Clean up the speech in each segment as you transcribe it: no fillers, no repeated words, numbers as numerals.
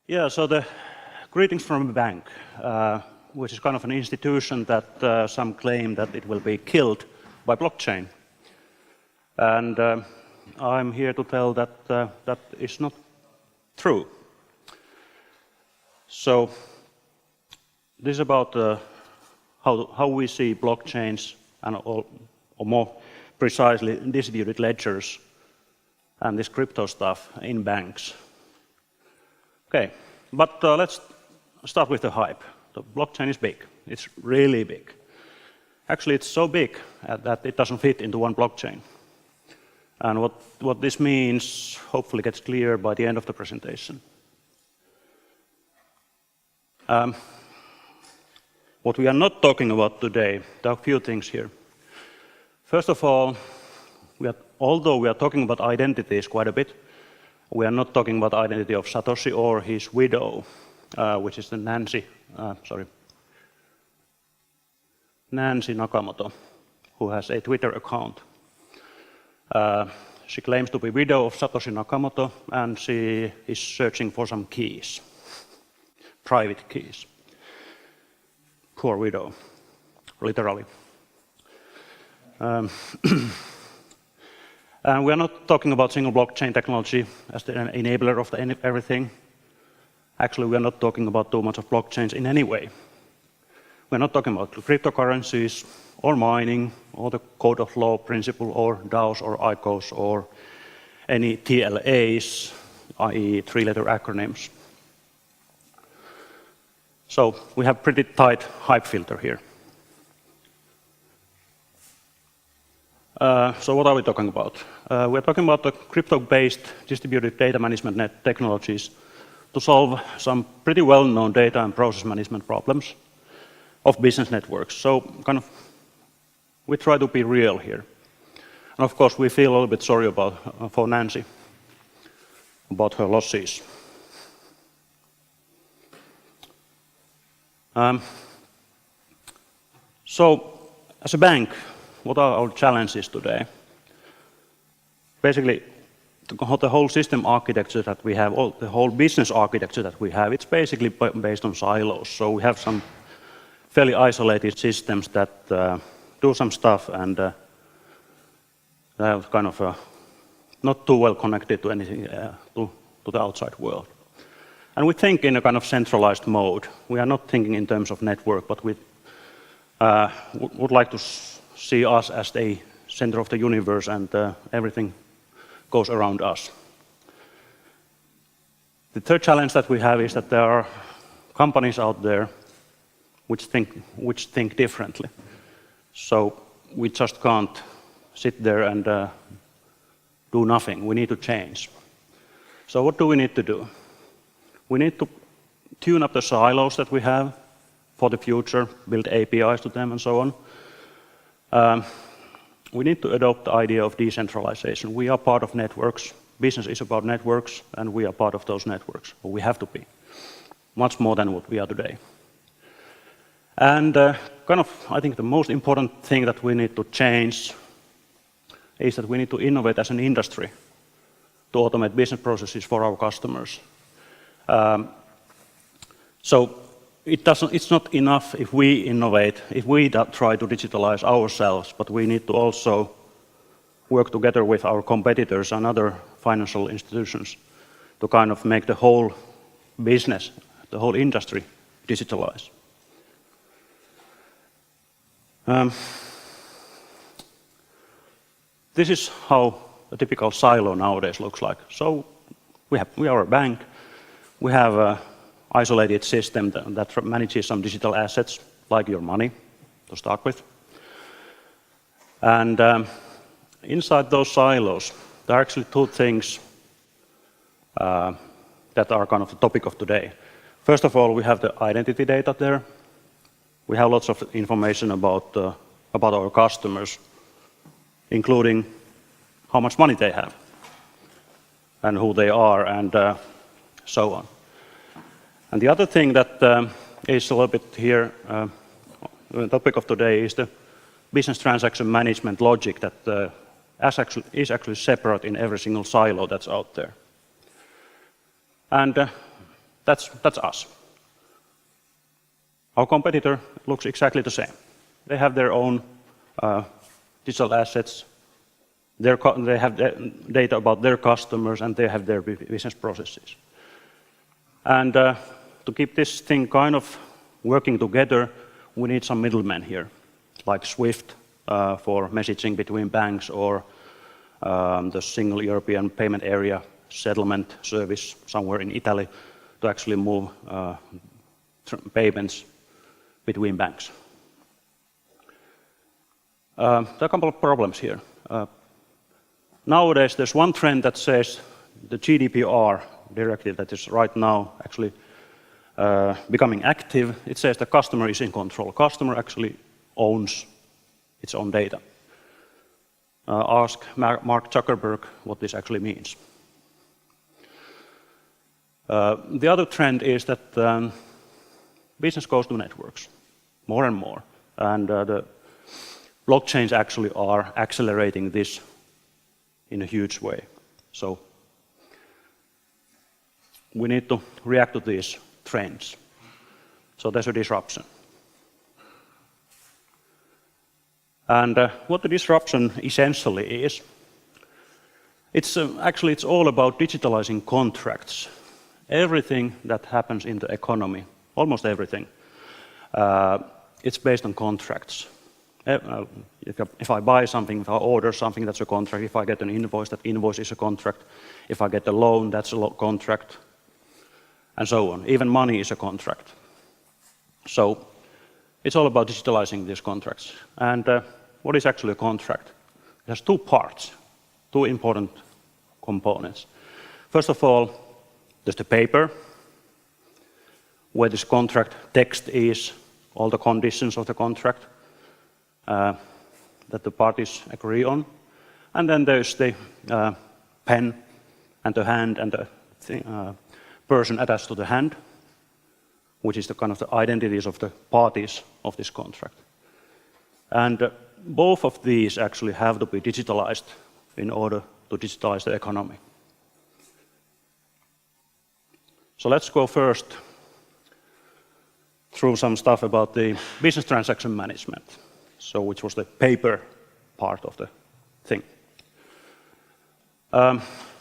Yeah, so the greetings from a bank, which is kind of an institution that some claim that it will be killed by blockchain. And I'm here to tell that that is not true. So this is about how we see blockchains and or more precisely distributed ledgers and this crypto stuff in banks. Okay, but let's start with the hype. The blockchain is big. It's really big. Actually, it's so big that it doesn't fit into one blockchain. And what this means hopefully gets clear by the end of the presentation. What we are not talking about today, there are a few things here. First of all, although we are talking about identities quite a bit, we are not talking about the identity of Satoshi or his widow, which is the Nancy Nakamoto, who has a Twitter account. She claims to be widow of Satoshi Nakamoto, and she is searching for some keys, private keys. Poor widow, literally. And we are not talking about single blockchain technology as the enabler of everything. Actually, we are not talking about too much of blockchains in any way. We're not talking about cryptocurrencies or mining or the code of law principle or DAOs or ICOs or any TLAs, i.e. three-letter acronyms. So we have pretty tight hype filter here. So what are we talking about? We're talking about the crypto-based distributed data management net technologies to solve some pretty well-known data and process management problems of business networks. So we try to be real here. And of course, we feel a little bit sorry for Nancy, about her losses. So, as a bank, what are our challenges today? Basically, the whole system architecture that we have, the whole business architecture that we have, it's basically based on silos. So we have some fairly isolated systems that do some stuff and they are not too well connected to anything, to the outside world. And we think in a kind of centralized mode. We are not thinking in terms of network, but we would like to see us as the center of the universe and everything goes around us. The third challenge that we have is that there are companies out there which think differently. So we just can't sit there and do nothing. We need to change. So what do we need to do? We need to tune up the silos that we have for the future, build APIs to them and so on. We need to adopt the idea of decentralization. We are part of networks. Business is about networks, and we are part of those networks. Or we have to be, much more than what we are today. And I think the most important thing that we need to change is that we need to innovate as an industry to automate business processes for our customers. So it's not enough if we innovate, if we try to digitalize ourselves, but we need to also work together with our competitors and other financial institutions to make the whole business, the whole industry digitalize. This is how a typical silo nowadays looks like. So we are a bank, we have a isolated system that manages some digital assets, like your money, to start with. And inside those silos, there are actually two things that are the topic of today. First of all, we have the identity data there. We have lots of information about our customers, including how much money they have, and who they are, and so on. And the other thing that is a little bit here, the topic of today is the business transaction management logic that is actually separate in every single silo that's out there. And That's us. Our competitor looks exactly the same. They have their own digital assets, they have data about their customers, and they have their business processes. And to keep this thing kind of working together, we need some middlemen here, like SWIFT for messaging between banks, or the single European payment area settlement service somewhere in Italy to actually move payments between banks. There are a couple of problems here. Nowadays, there's one trend that says the GDPR directive that is right now actually becoming active. It says the customer is in control. Customer actually owns its own data. Ask Mark Zuckerberg what this actually means. The other trend is that business goes to networks more and more, and the blockchains actually are accelerating this in a huge way. So we need to react to these trends. So there's a disruption. And what the disruption essentially is, it's actually it's all about digitalizing contracts. Everything that happens in the economy, almost everything, it's based on contracts. If I buy something, if I order something, that's a contract. If I get an invoice, that invoice is a contract. If I get a loan, that's a contract, and so on. Even money is a contract. So it's all about digitalizing these contracts. And what is actually a contract? It has two parts, two important components. First of all, there's the paper, where this contract text is, all the conditions of the contract that the parties agree on. And then there's the pen and the hand and the person attached to the hand, which is the kind of the identities of the parties of this contract. And both of these actually have to be digitalized in order to digitalize the economy. So let's go first through some stuff about the business transaction management, so which was the paper part of the thing.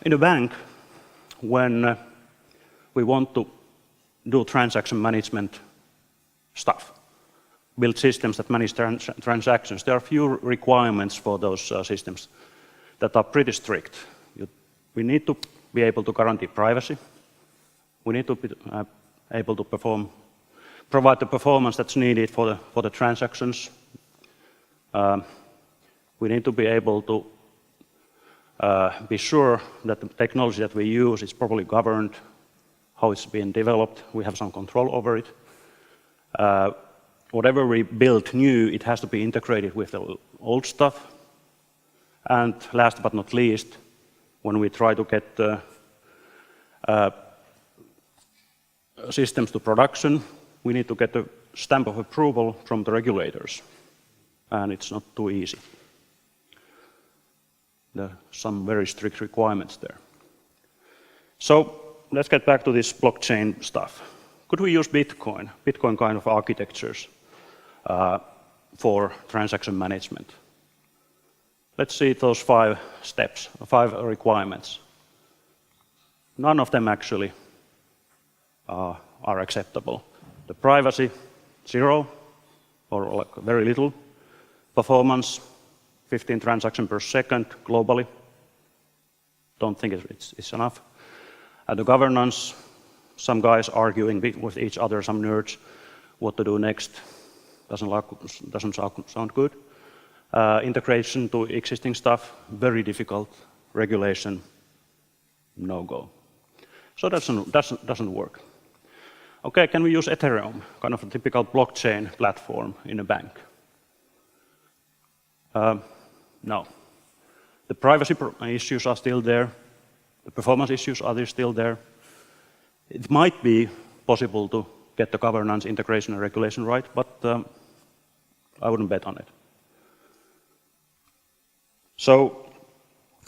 In a bank, when we want to do transaction management stuff, build systems that manage transactions, there are few requirements for those systems that are pretty strict. We need to be able to guarantee privacy. We need to be able to provide the performance that's needed for the transactions. We need to be able to be sure that the technology that we use is properly governed, how it's being developed. We have some control over it. Whatever we build new, it has to be integrated with the old stuff. And last but not least, when we try to get systems to production, we need to get a stamp of approval from the regulators. And it's not too easy. There are some very strict requirements there. So let's get back to this blockchain stuff. Could we use Bitcoin kind of architectures for transaction management? Let's see those 5 steps, 5 requirements. None of them actually are acceptable. The privacy, 0, or like very little. Performance, 15 transactions per second globally. Don't think it's enough. The governance, some guys arguing with each other, some nerds, what to do next. Doesn't sound good. Integration to existing stuff, very difficult. Regulation, no go. So that doesn't work. Okay, can we use Ethereum, kind of a typical blockchain platform in a bank? No. The privacy issues are still there. The performance issues are still there. It might be possible to get the governance, integration, and regulation right, but I wouldn't bet on it. So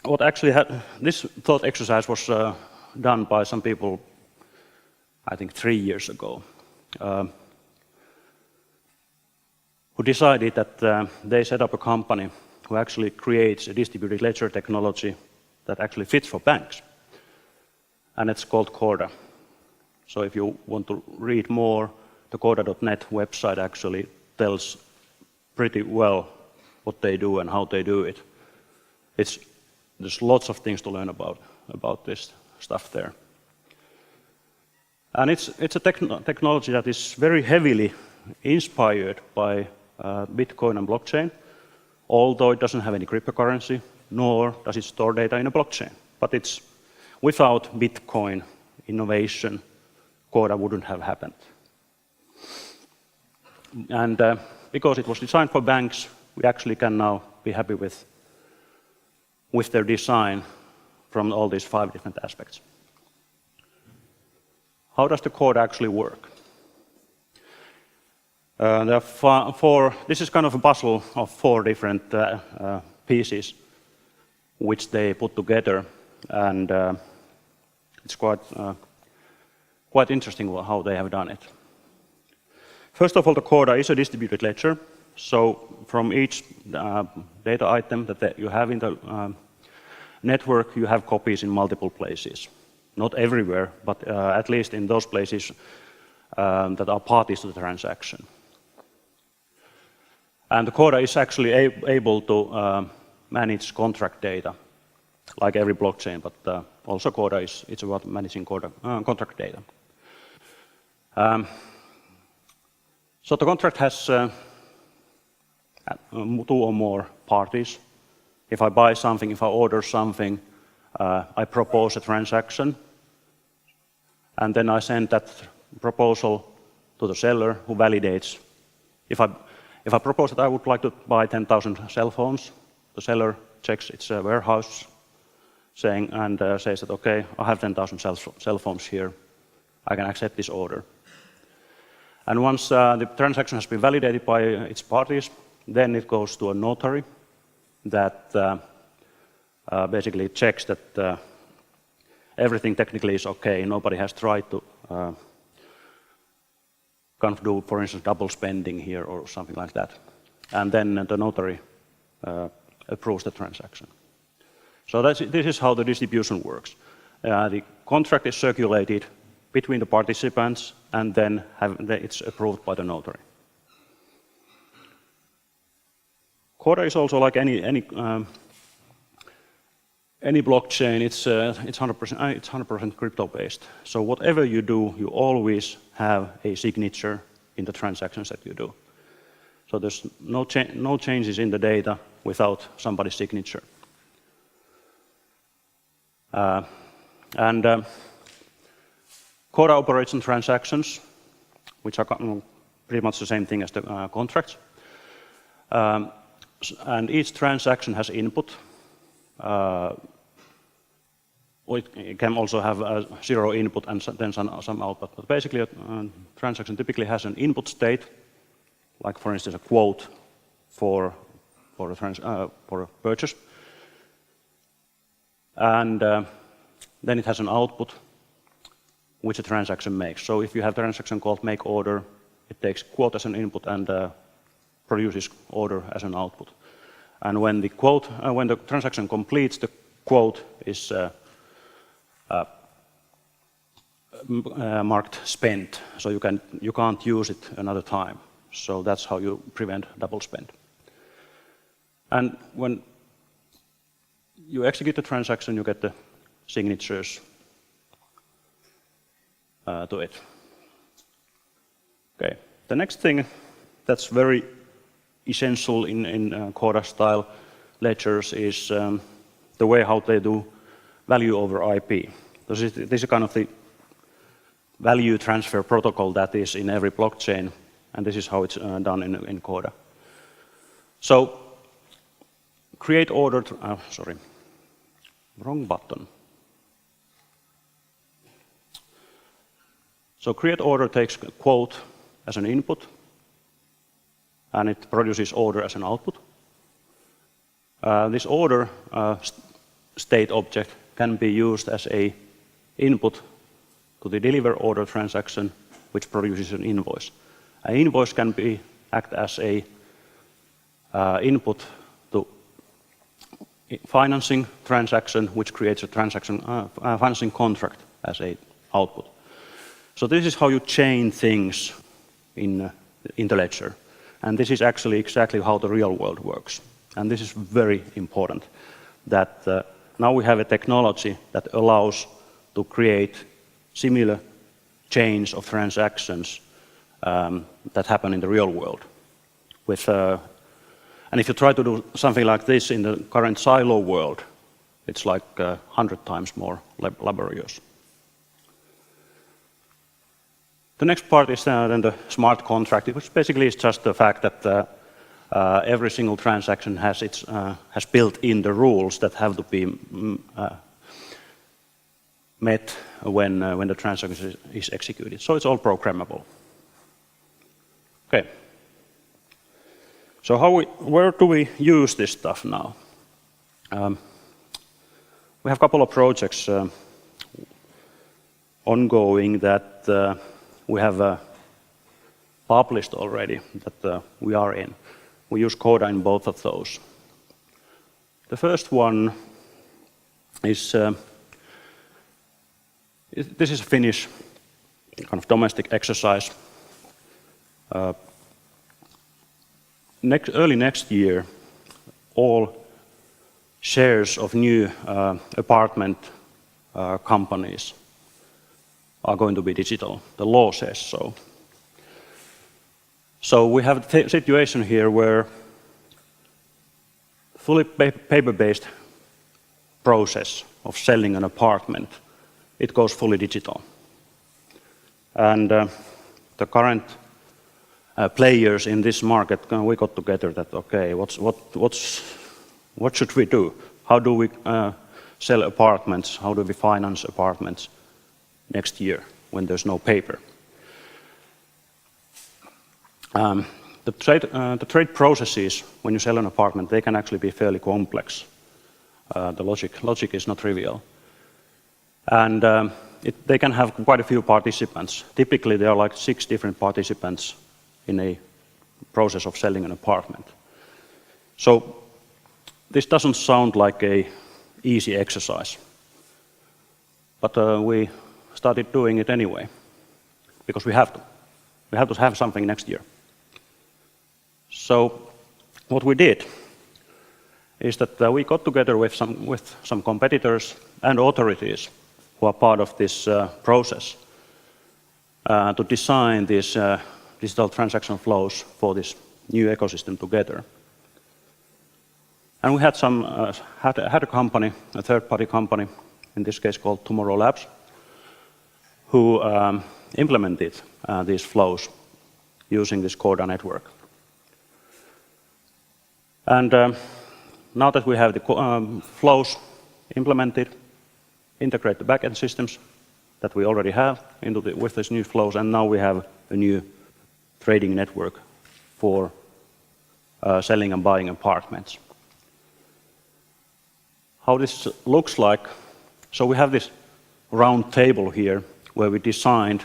what actually this thought exercise was done by some people I think 3 years ago, who decided that they set up a company who actually creates a distributed ledger technology that actually fits for banks. And it's called Corda. So if you want to read more, the Corda.net website actually tells pretty well what they do and how they do it. There's lots of things to learn about this stuff there. And it's a technology that is very heavily inspired by Bitcoin and blockchain, although it doesn't have any cryptocurrency, nor does it store data in a blockchain. But it's without Bitcoin innovation, Corda wouldn't have happened. And because it was designed for banks, we actually can now be happy with their design from all these 5 different aspects. How does the Corda actually work? There are 4, this is kind of a puzzle of 4 different pieces which they put together, and it's quite interesting how they have done it. First of all, the Corda is a distributed ledger, so from each data item that you have in the network, you have copies in multiple places. Not everywhere, but at least in those places that are parties to the transaction. And the Corda is actually able to manage contract data, like every blockchain, but also Corda it's about managing contract data. So the contract has 2 or more parties. If I buy something, if I order something, I propose a transaction, and then I send that proposal to the seller who validates. If I propose that I would like to buy 10,000 cell phones, the seller checks its warehouse and says that, okay, I have 10,000 cell phones here, I can accept this order. And once the transaction has been validated by its parties, then it goes to a notary that basically checks that everything technically is okay. Nobody has tried to kind of do, for instance, double spending here or something like that. And then the notary approves the transaction. So this is how the distribution works. The contract is circulated between the participants, and then it's approved by the notary. Corda is also like any blockchain. It's 100% crypto-based. So whatever you do, you always have a signature in the transactions that you do. So there's no changes in the data without somebody's signature. Corda operates on transactions, which are pretty much the same thing as the contracts. And each transaction has input. It can also have 0 input and then some output. But basically, a transaction typically has an input state, like for instance a quote for a purchase. And then it has an output, which a transaction makes. So if you have a transaction called make order, it takes quote as an input and produces order as an output. And when the transaction completes, the quote is marked spent, so you can't use it another time. So that's how you prevent double spend. And when you execute the transaction, you get the signatures to it. Okay. The next thing that's very essential in Corda-style ledgers is the way how they do value over IP. This is kind of the value transfer protocol that is in every blockchain, and this is how it's done in Corda. So, create order. Sorry, wrong button. So, create order takes quote as an input, and it produces order as an output. This order state object can be used as a input to the deliver order transaction, which produces an invoice. An invoice can act as a input to financing transaction, which creates a financing contract as a output. So this is how you chain things in the ledger. And this is actually exactly how the real world works. And this is very important, that now we have a technology that allows to create similar chains of transactions that happen in the real world. And if you try to do something like this in the current silo world, it's like 100 times more laborious. The next part is then the smart contract, which basically is just the fact that every single transaction has built in the rules that have to be met when the transaction is executed. So it's all programmable. Okay. So where do we use this stuff now? We have a couple of projects ongoing that we have published already, that we are in. We use Coda in both of those. The first one is, this is a Finnish kind of domestic exercise. Early next year, all shares of new apartment companies are going to be digital. The law says so. So we have a situation here where fully paper-based process of selling an apartment, it goes fully digital. And the current players in this market, we got together that, okay, what should we do? How do we sell apartments? How do we finance apartments next year when there's no paper? The trade processes, when you sell an apartment, they can actually be fairly complex. The logic is not trivial. And they can have quite a few participants. Typically, there are like 6 different participants in a process of selling an apartment. So this doesn't sound like an easy exercise. But we started doing it anyway, because we have to. We have to have something next year. So what we did is that we got together with some competitors and authorities who are part of this process to design these digital transaction flows for this new ecosystem together. And we had had a company, a third-party company, in this case called Tomorrow Labs, who implemented these flows using this Coda network. And now that we have the flows implemented, integrate the backend systems that we already have with these new flows, and now we have a new trading network for selling and buying apartments. How this looks like, so we have this round table here where we designed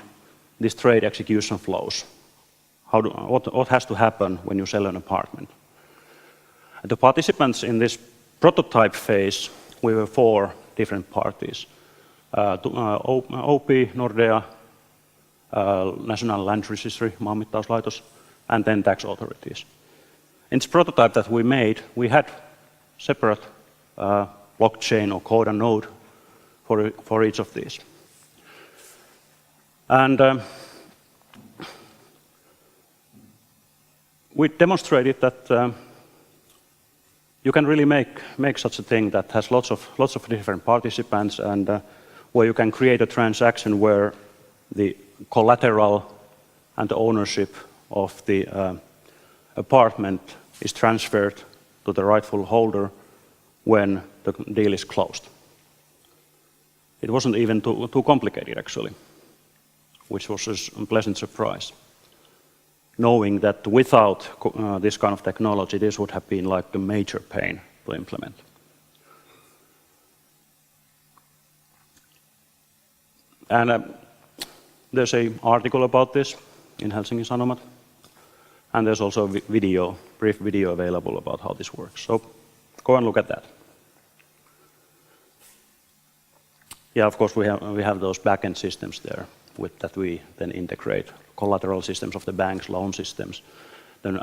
these trade execution flows. What has to happen when you sell an apartment? The participants in this prototype phase, we were 4 different parties. OP, Nordea, National Land Registry, Maanmittauslaitos, and then tax authorities. In this prototype that we made, we had separate blockchain or Coda node for each of these. And we demonstrated that you can really make such a thing that has lots of different participants, and where you can create a transaction where the collateral and the ownership of the apartment is transferred to the rightful holder when the deal is closed. It wasn't even too complicated, actually, which was a pleasant surprise, knowing that without this kind of technology, this would have been like a major pain to implement. And there's an article about this in Helsingin Sanomat, and there's also a brief video available about how this works. So go and look at that. Yeah, of course, we have those backend systems there that we then integrate, collateral systems of the banks, loan systems, then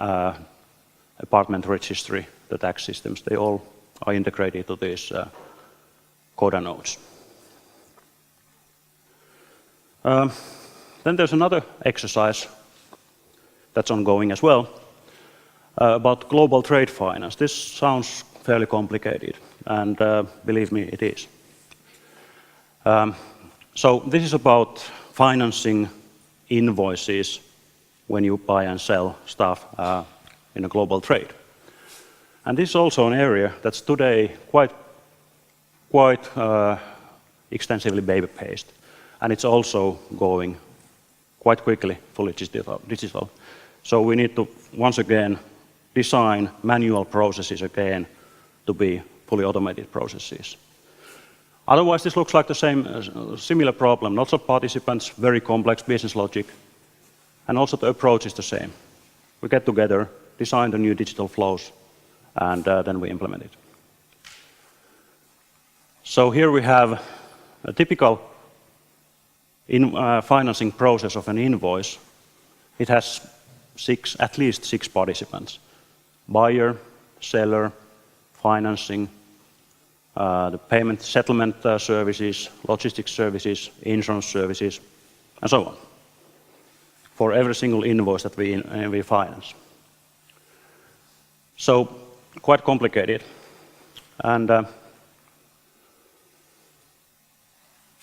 apartment registry, the tax systems, they all are integrated to these Coda nodes. Then there's another exercise that's ongoing as well about global trade finance. This sounds fairly complicated, and believe me, it is. So this is about financing invoices when you buy and sell stuff in a global trade. And this is also an area that's today quite extensively paper-based, and it's also going quite quickly fully digital. So we need to once again design manual processes again to be fully automated processes. Otherwise, this looks like the same similar problem. Lots of participants, very complex business logic, and also the approach is the same. We get together, design the new digital flows, and then we implement it. So here we have a typical financing process of an invoice. It has at least six participants: buyer, seller, financing, the payment settlement services, logistics services, insurance services, and so on, for every single invoice that we finance. So quite complicated. And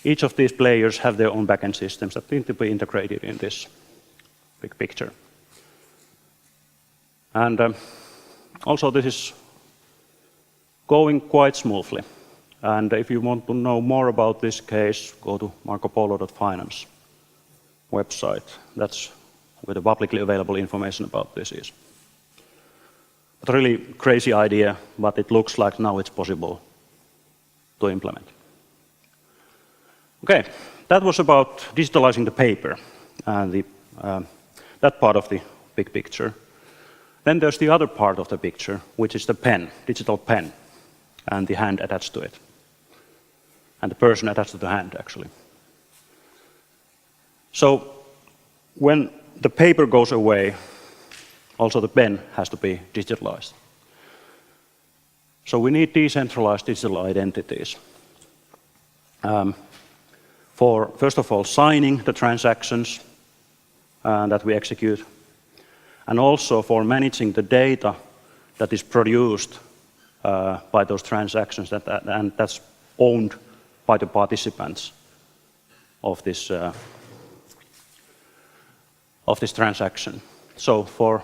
each of these players have their own backend systems that need to be integrated in this big picture. And also this is going quite smoothly. And if you want to know more about this case, go to marcopolo.finance website. That's where the publicly available information about this is. But really crazy idea, but it looks like now it's possible to implement. Okay, that was about digitalizing the paper and that part of the big picture. Then there's the other part of the picture, which is the pen, digital pen, and the hand attached to it, and the person attached to the hand, actually. So when the paper goes away, also the pen has to be digitalized. So we need decentralized digital identities for, first of all, signing the transactions that we execute, and also for managing the data that is produced by those transactions, and that's owned by the participants of this transaction. So for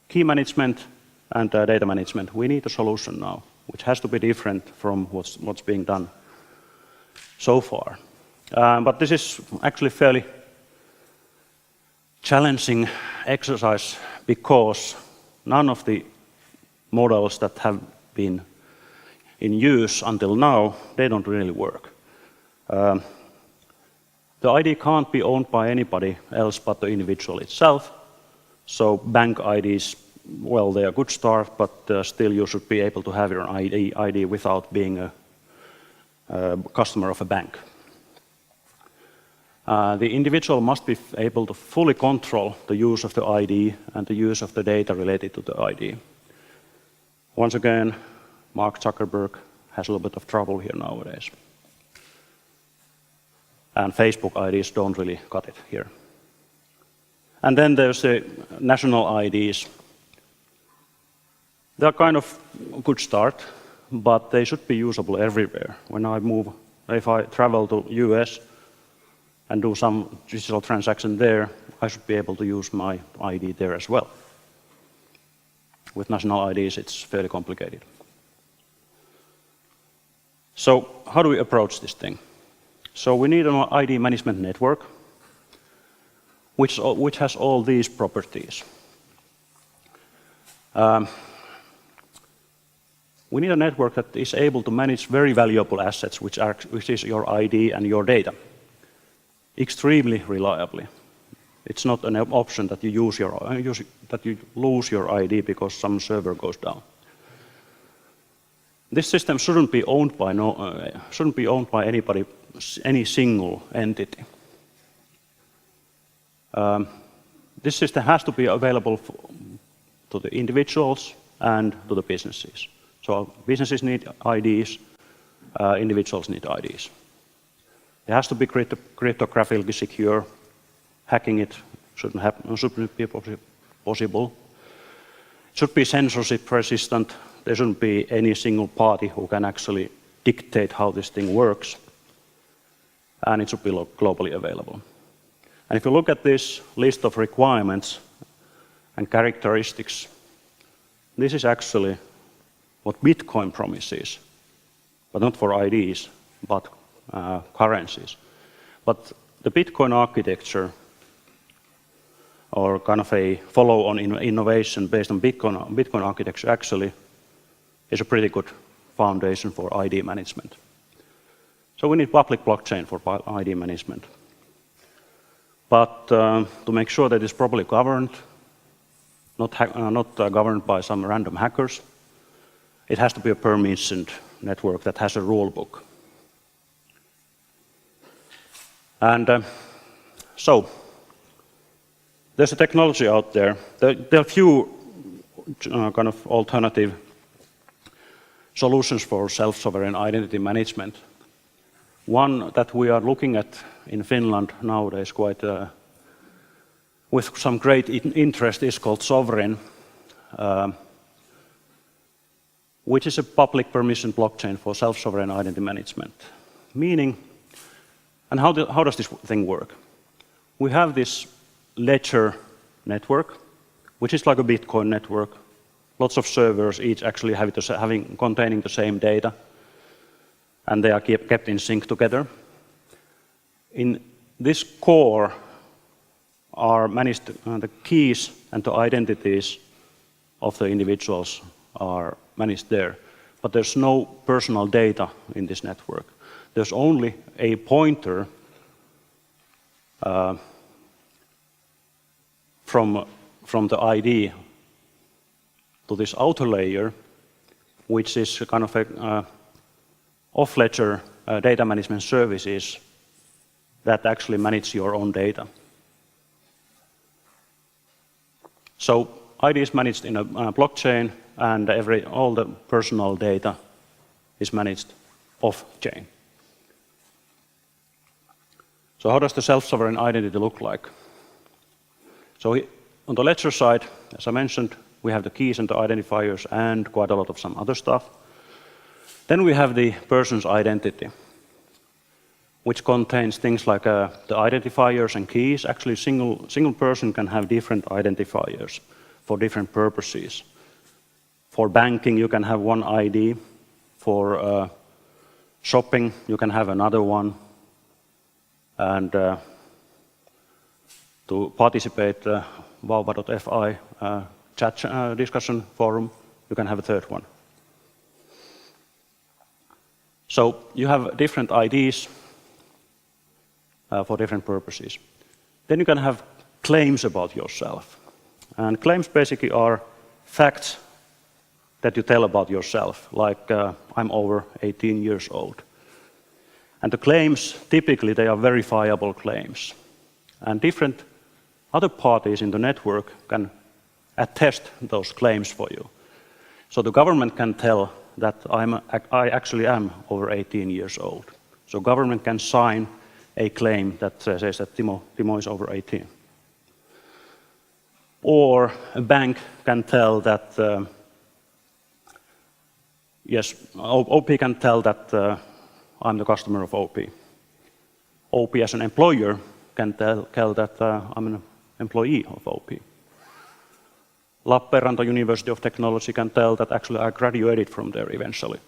key management and data management, we need a solution now, which has to be different from what's being done so far. But this is actually fairly challenging exercise because none of the models that have been in use until now, they don't really work. The ID can't be owned by anybody else but the individual itself. So bank IDs, well, they're a good start, but still you should be able to have your ID without being a customer of a bank. The individual must be able to fully control the use of the ID and the use of the data related to the ID. Once again, Mark Zuckerberg has a little bit of trouble here nowadays. And Facebook IDs don't really cut it here. And then there's the national IDs. They're kind of a good start, but they should be usable everywhere. If I travel to US and do some digital transaction there, I should be able to use my ID there as well. With national IDs, it's fairly complicated. So how do we approach this thing? So we need an ID management network, which has all these properties. We need a network that is able to manage very valuable assets, which is your ID and your data. extremely reliably. It's not an option that you lose your ID because some server goes down. This system shouldn't be owned by anybody, any single entity. This system has to be available to the individuals and to the businesses. So businesses need IDs, individuals need IDs. It has to be cryptographically secure. Hacking it shouldn't be possible. It should be censorship resistant. There shouldn't be any single party who can actually dictate how this thing works. And it should be globally available. And if you look at this list of requirements and characteristics, this is actually what Bitcoin promises, but not for IDs, but currencies. But the Bitcoin architecture, or kind of a follow-on innovation based on Bitcoin architecture, actually is a pretty good foundation for ID management. So we need public blockchain for ID management. But to make sure that it's properly governed, not governed by some random hackers, it has to be a permissioned network that has a rule book. And so there's a technology out there. There are few kind of alternative solutions for self-sovereign identity management. One that we are looking at in Finland nowadays quite with some great interest is called Sovereign, which is a public permission blockchain for self-sovereign identity management. Meaning, and how does this thing work? We have this ledger network, which is like a Bitcoin network. Lots of servers, each actually containing the same data, and they are kept in sync together. In this core are managed, the keys and the identities of the individuals are managed there. But there's no personal data in this network. There's only a pointer from the ID to this outer layer, which is kind of a off-ledger data management services that actually manage your own data. So ID is managed in a blockchain, and all the personal data is managed off-chain. So how does the self-sovereign identity look like? So on the ledger side, as I mentioned, we have the keys and the identifiers and quite a lot of some other stuff. Then we have the person's identity, which contains things like the identifiers and keys. Actually, a single person can have different identifiers for different purposes. For banking, you can have one ID. For shopping, you can have another one. And to participate vauva.fi chat discussion forum, you can have a third one. So you have different IDs for different purposes. Then you can have claims about yourself. And claims basically are facts that you tell about yourself, like I'm over 18 years old. And the claims, typically, they are verifiable claims. And different other parties in the network can attest those claims for you. So the government can tell that I actually am over 18 years old. So government can sign a claim that says that Timo is over 18. Or a bank can tell that, yes, OP can tell that I'm the customer of OP. OP as an employer can tell that I'm an employee of OP. Lappeenranta University of Technology can tell that actually I graduated from there eventually.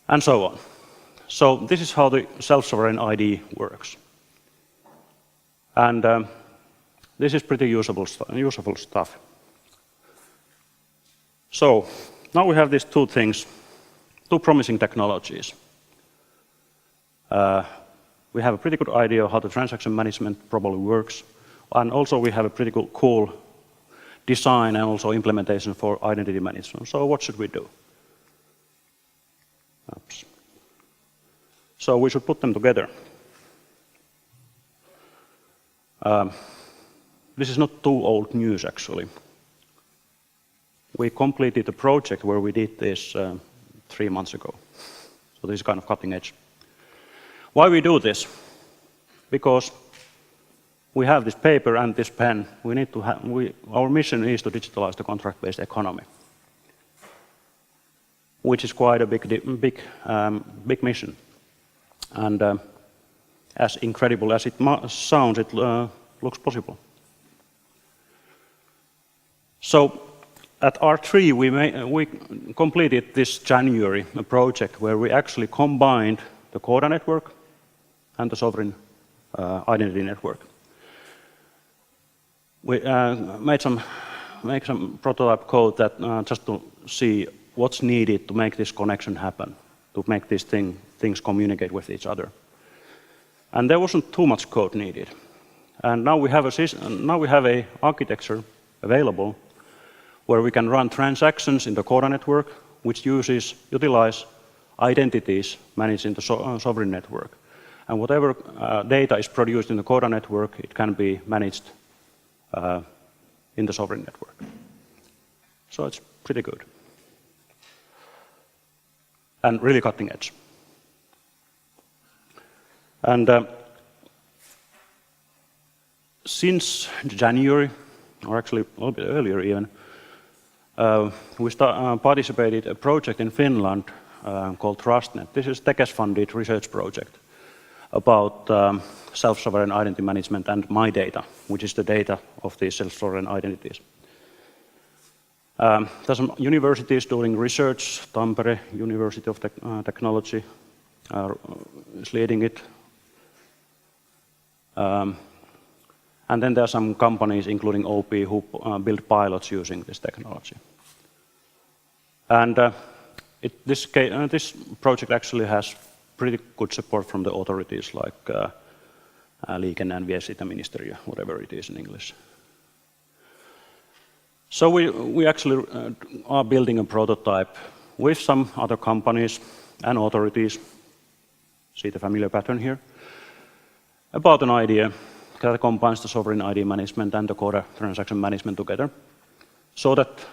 And so on. So this is how the self-sovereign ID works. And this is pretty usable stuff. So now we have these two things, two promising technologies. We have a pretty good idea of how the transaction management probably works. And also we have a pretty cool design and also implementation for identity management. So what should we do? Oops. So we should put them together. This is not too old news, actually. We completed a project where we did this 3 months ago. So this is kind of cutting edge. Why we do this? Because we have this paper and this pen. We need to have, our mission is to digitalize the contract-based economy, which is quite a big mission. And as incredible as it sounds, it looks possible. So at R3, we completed this January a project where we actually combined the Coda network and the sovereign identity network. We made some prototype code that just to see what's needed to make this connection happen, to make these things communicate with each other. And there wasn't too much code needed. And now we have a architecture available where we can run transactions in the Coda network, which utilize identities managed in the sovereign network. And whatever data is produced in the Coda network, it can be managed in the sovereign network. So it's pretty good. And really cutting edge. And since January, or actually a little bit earlier even, we participated in a project in Finland called TrustNet. This is Tekes-funded research project about self-sovereign identity management and my data, which is the data of these self-sovereign identities. There's some universities doing research. Tampere University of Technology is leading it. And then there are some companies, including OP, who build pilots using this technology. And this project actually has pretty good support from the authorities like Liikenne- and Viestintäministeriö, whatever it is in English. So we actually are building a prototype with some other companies and authorities, see the familiar pattern here, about an idea that combines the sovereign ID management and the Coda transaction management together, so that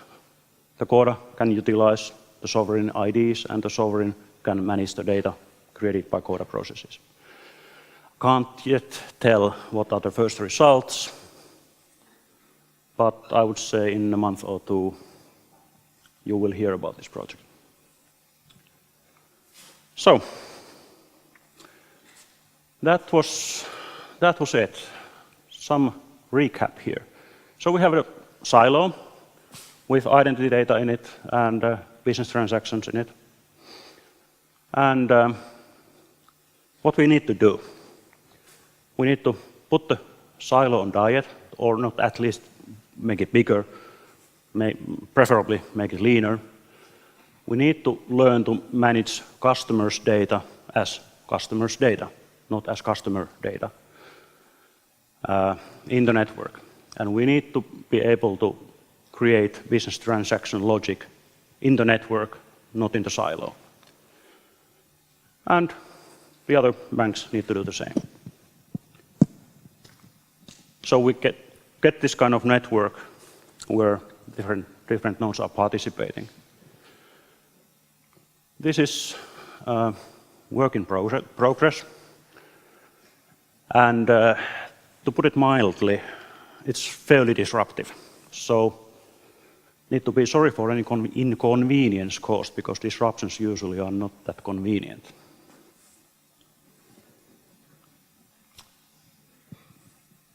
the Coda can utilize the sovereign IDs and the sovereign can manage the data created by Coda processes. Can't yet tell what are the first results, but I would say in a month or two you will hear about this project. So that was it. Some recap here. So we have a silo with identity data in it and business transactions in it. And what we need to do, we need to put the silo on diet, or not at least make it bigger, preferably make it leaner. We need to learn to manage customers' data as customers' data, not as customer data in the network. And we need to be able to create business transaction logic in the network, not in the silo. And the other banks need to do the same. So we get this kind of network where different nodes are participating. This is work in progress. And to put it mildly, it's fairly disruptive. So need to be sorry for any inconvenience caused, because disruptions usually are not that convenient.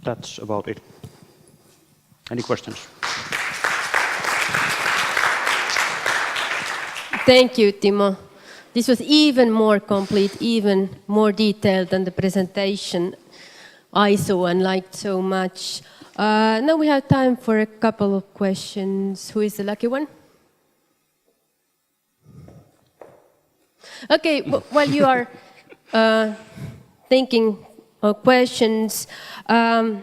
That's about it. Any questions? Thank you, Timo. This was even more complete, even more detailed than the presentation I saw and liked so much. Now we have time for a couple of questions. Who is the lucky one? Okay, while you are thinking of questions. I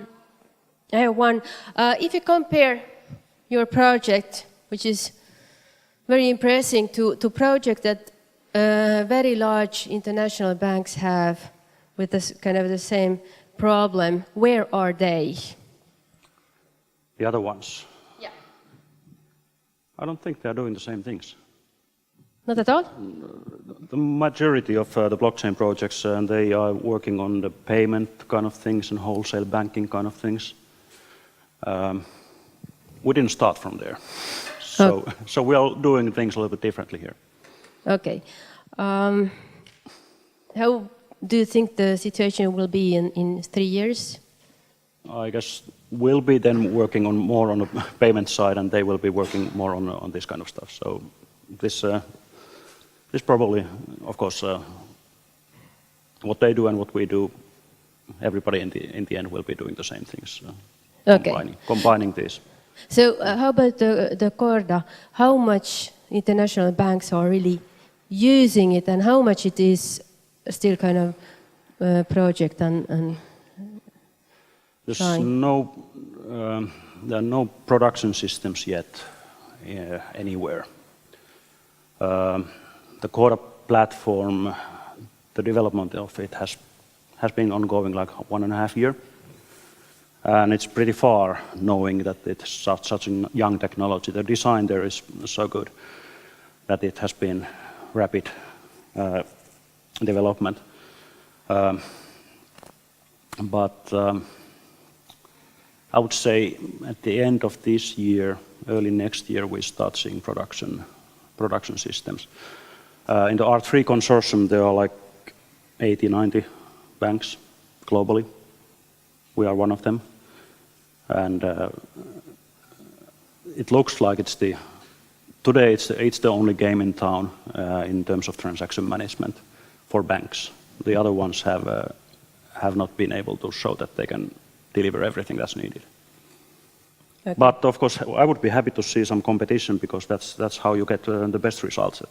have one. If you compare your project, which is very impressive, to project that very large international banks have with this kind of the same problem, where are they? The other ones? Yeah. I don't think they're doing the same things. Not at all? The majority of the blockchain projects, they are working on the payment kind of things and wholesale banking kind of things. We didn't start from there. So we are doing things a little bit differently here. Okay. How do you think the situation will be in 3 years? I guess we'll be then working on more on the payment side, and they will be working more on this kind of stuff. So this probably, of course, what they do and what we do, everybody in the end will be doing the same things. Combining this. So how about the Corda? How much international banks are really using it, and how much it is still kind of project and There's there are no production systems yet anywhere. The Corda platform, the development of it has been ongoing like 1.5 years. And it's pretty far, knowing that it's such a young technology. The design there is so good that it has been rapid development. But I would say at the end of this year, early next year, we start seeing production systems. In the R3 consortium, there are like 80, 90 banks globally. We are one of them. And it looks like today it's the only game in town in terms of transaction management for banks. The other ones have not been able to show that they can deliver everything that's needed. Okay. But of course, I would be happy to see some competition, because that's how you get the best results.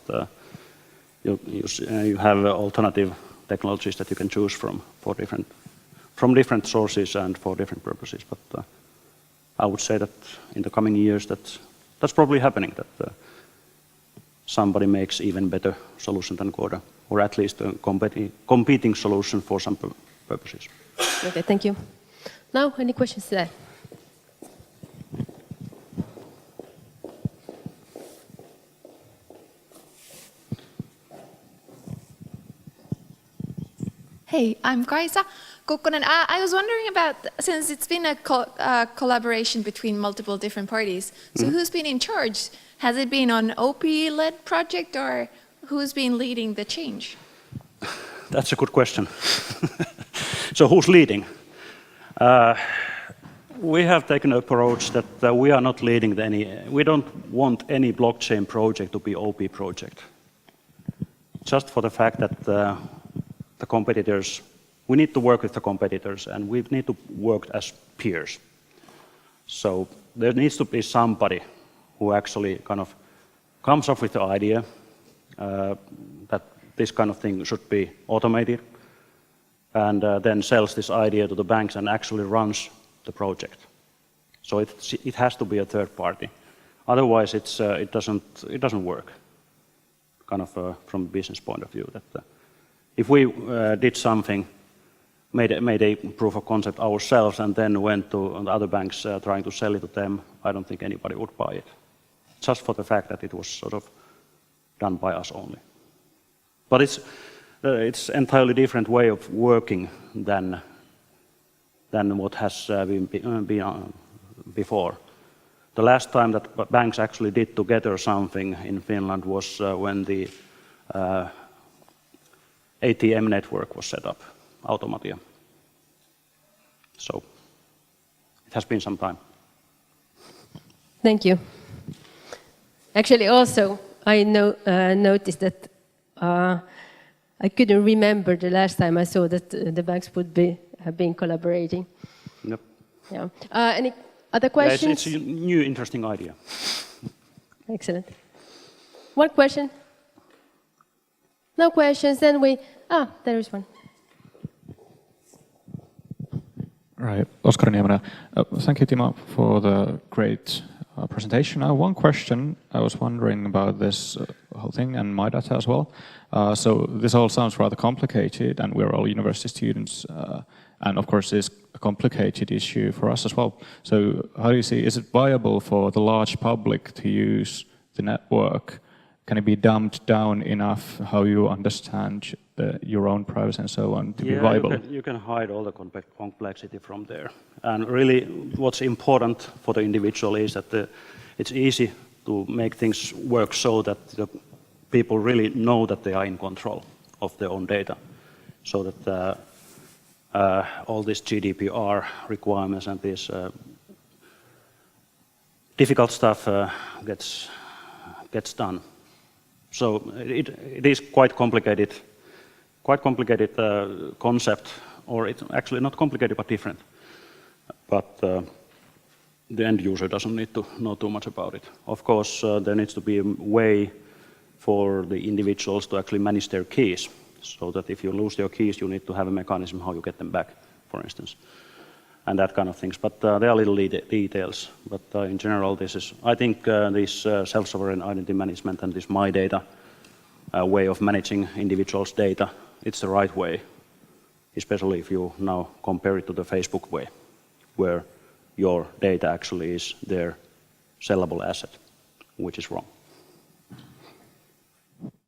You have alternative technologies that you can choose from different sources and for different purposes. But I would say that in the coming years, that's probably happening, that somebody makes even better solution than Corda, or at least a competing solution for some purposes. Okay, thank you. Now, any questions there? Hey, I'm Kaisa Kukkonen. I was wondering about, since it's been a collaboration between multiple different parties, so who's been in charge? Has it been an OP-led project, or who's been leading the change? That's a good question. So who's leading? We have taken an approach that we are not leading we don't want any blockchain project to be OP project. Just for the fact that the competitors, we need to work with the competitors, and we need to work as peers. So there needs to be somebody who actually kind of comes up with the idea that this kind of thing should be automated, and then sells this idea to the banks and actually runs the project. So it has to be a third party. Otherwise, it doesn't work. Kind of from a business point of view, that if we did something, made a proof of concept ourselves, and then went to the other banks trying to sell it to them, I don't think anybody would buy it. Just for the fact that it was sort of done by us only. But it's entirely different way of working than what has been before. The last time that banks actually did together something in Finland was when the ATM network was set up, Automatia. So it has been some time. Thank you. Actually, also, I noticed that I couldn't remember the last time I saw that the banks have been collaborating. Yep. Yeah. Any other questions? Yeah, it's a new, interesting idea. Excellent. One question? No questions, then there is one. Right. Oskar Nieminen. Thank you, Timo, for the great presentation. One question. I was wondering about this whole thing and my data as well. So this all sounds rather complicated, and we're all university students, and of course it's a complicated issue for us as well. So how do you see, is it viable for the large public to use the network? Can it be dumbed down enough how you understand your own privacy and so on to be viable? You can hide all the complexity from there. And really what's important for the individual is that it's easy to make things work so that the people really know that they are in control of their own data. So that all these GDPR requirements and this difficult stuff gets done. So it is quite complicated concept, or it's actually not complicated but different. But the end user doesn't need to know too much about it. Of course, there needs to be a way for the individuals to actually manage their keys, so that if you lose your keys, you need to have a mechanism how you get them back, for instance, and that kind of things. But there are little details. But in general, I think this self-sovereign identity management and this my data way of managing individuals' data, it's the right way, especially if you now compare it to the Facebook way, where your data actually is their sellable asset, which is wrong.